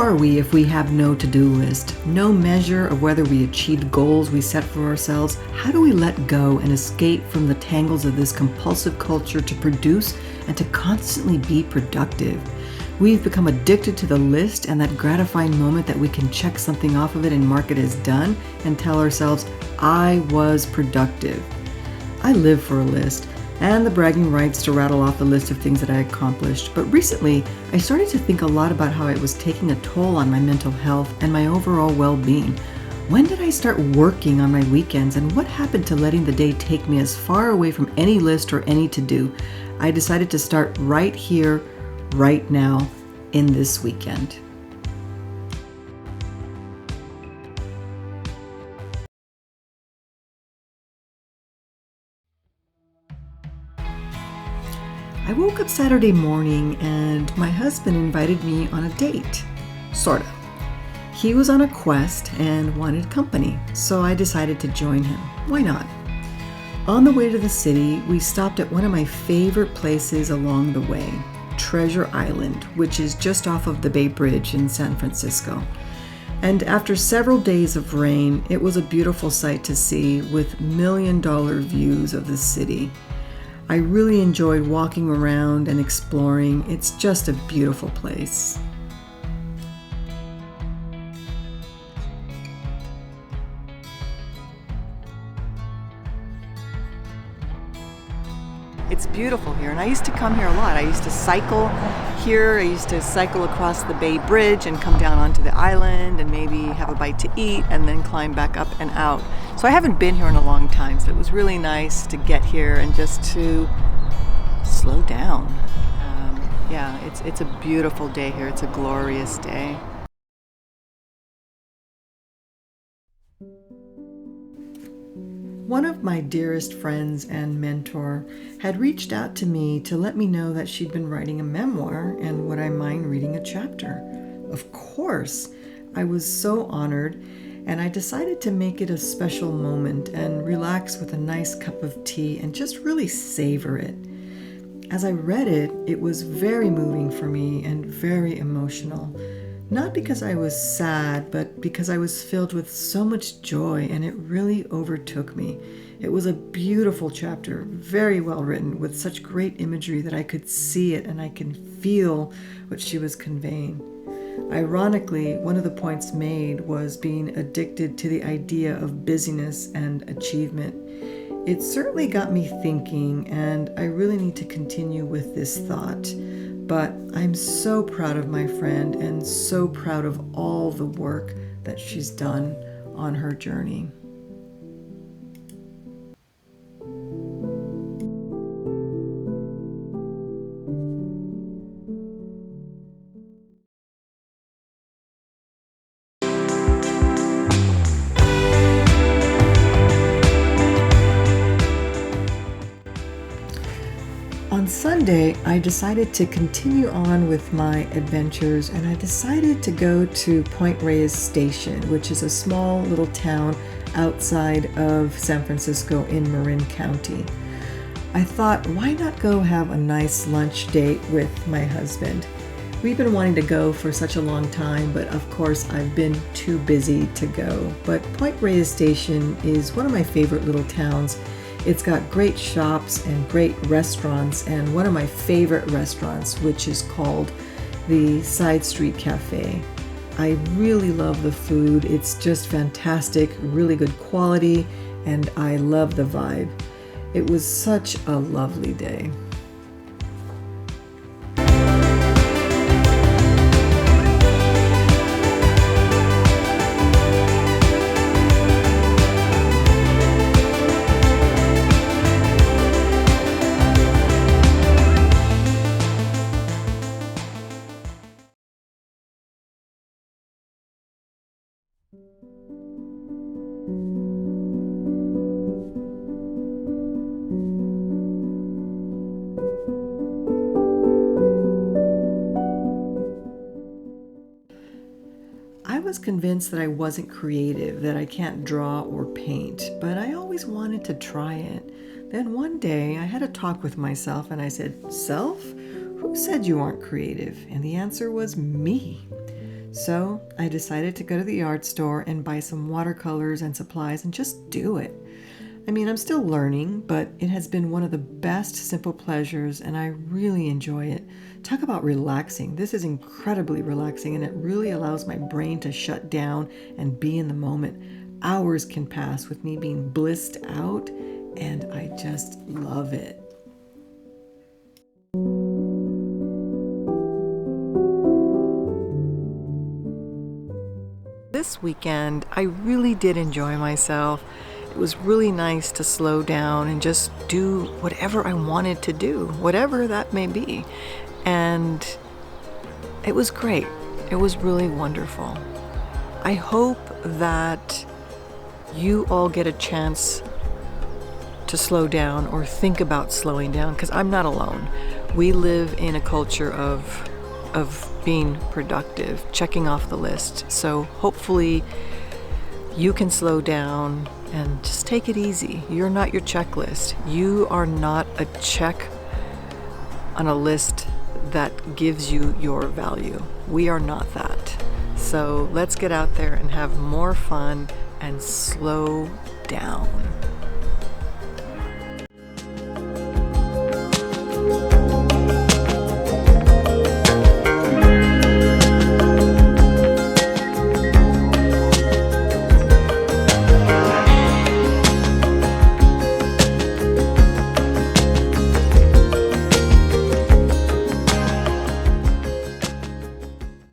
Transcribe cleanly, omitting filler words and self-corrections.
are we if we have no to-do list, no measure of whether we achieved goals we set for ourselves? How do we let go and escape from the tangles of this compulsive culture to produce and to constantly be productive? We've become addicted to the list and that gratifying moment that we can check something off of it and mark it as done and tell ourselves, I was productive. I live for a list and the bragging rights to rattle off the list of things that I accomplished. But recently, I started to think a lot about how it was taking a toll on my mental health and my overall well-being. When did I start working on my weekends, and what happened to letting the day take me as far away from any list or any to-do? I decided to start right here, right now, in this weekend. I woke up Saturday morning and my husband invited me on a date. Sort of. He was on a quest and wanted company, so I decided to join him. Why not? On the way to the city, we stopped at one of my favorite places along the way, Treasure Island, which is just off of the Bay Bridge in San Francisco. And after several days of rain, it was a beautiful sight to see with million-dollar views of the city. I really enjoyed walking around and exploring. It's just a beautiful place. It's beautiful here, and I used to come here a lot. I used to cycle here. I used to cycle across the Bay Bridge and come down onto the island and maybe have a bite to eat and then climb back up and out. So I haven't been here in a long time, so it was really nice to get here and just to slow down. It's a beautiful day here. It's a glorious day. One of my dearest friends and mentor had reached out to me to let me know that she'd been writing a memoir and would I mind reading a chapter. Of course, I was so honored, and I decided to make it a special moment and relax with a nice cup of tea and just really savor it. As I read it, it was very moving for me and very emotional. Not because I was sad, but because I was filled with so much joy, and it really overtook me. It was a beautiful chapter, very well written, with such great imagery that I could see it and I can feel what she was conveying. Ironically, one of the points made was being addicted to the idea of busyness and achievement. It certainly got me thinking, and I really need to continue with this thought. But I'm so proud of my friend and so proud of all the work that she's done on her journey. On Sunday, I decided to continue on with my adventures, and I decided to go to Point Reyes Station, which is a small little town outside of San Francisco in Marin County. I thought, why not go have a nice lunch date with my husband? We've been wanting to go for such a long time, but of course I've been too busy to go. But Point Reyes Station is one of my favorite little towns. It's got great shops and great restaurants, and one of my favorite restaurants, which is called the Side Street Cafe. I really love the food. It's just fantastic, really good quality, and I love the vibe. It was such a lovely day. I was convinced that I wasn't creative, that I can't draw or paint, but I always wanted to try it. Then one day I had a talk with myself and I said, "Self, who said you aren't creative?" And the answer was me. So I decided to go to the art store and buy some watercolors and supplies and just do it. I mean, I'm still learning, but it has been one of the best simple pleasures and I really enjoy it. Talk about relaxing. This is incredibly relaxing and it really allows my brain to shut down and be in the moment. Hours can pass with me being blissed out and I just love it. This weekend, I really did enjoy myself. It was really nice to slow down and just do whatever I wanted to do, whatever that may be. And it was great. It was really wonderful. I hope that you all get a chance to slow down or think about slowing down, because I'm not alone. We live in a culture of being productive, checking off the list. So hopefully you can slow down and just take it easy. You're not your checklist. You are not a check on a list that gives you your value. We are not that. So let's get out there and have more fun and slow down.